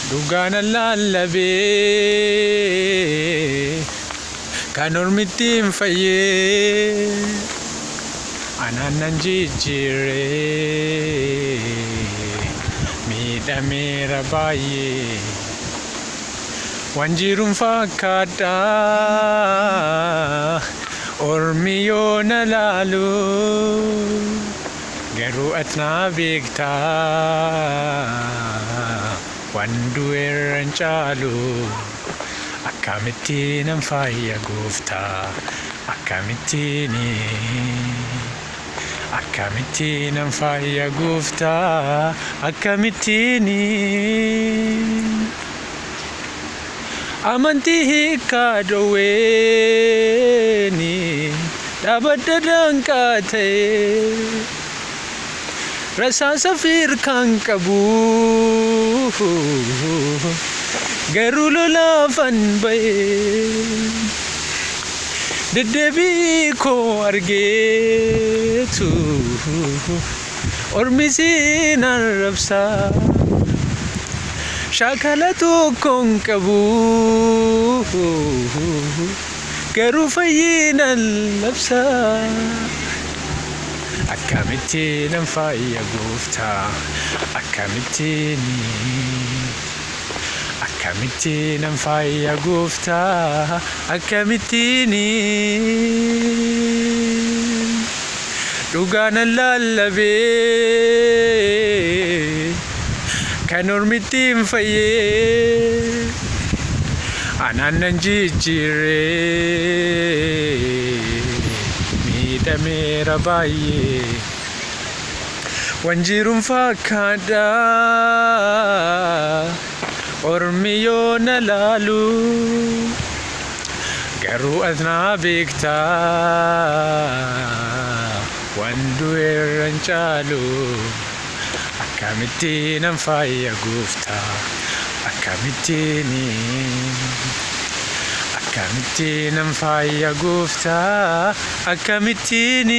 Dhugaan lallabee kan ormitti hin fayyee anaan nan jijjiiree miidhameera baay'ee waan jiruun fakkaadha ormi yoo na laalu garuu ati na beektaa waan du'eerra hin caalu akkamittiin nan faaya gooftaa akkamittiin nan faaya gooftaa akkamittiin amantii hiikaa dhoowweeni dhaabadda danqaa ta'e rasaasa fiirkaan qabu garuu lolaafan ba'e deddeebii koo argeetu ormi siin arrabsaa shaakala tokkoon qabu garuu fayyinan labsaa akkamittiin nan faaya gooftaa akkamittiin nan faaya gooftaa akkamittiin dhugaan lallabee kan ormitti hin fayyee anaan nan jijjiiree miidhameera baay'ee waan jiruun fakkaadha ormi yoo na laalu garuu ati na beektaa waan du'eerra hin caalu akkamittiin nan faaya gooftaa akkamittiin nan faaya gooftaa akkamittiin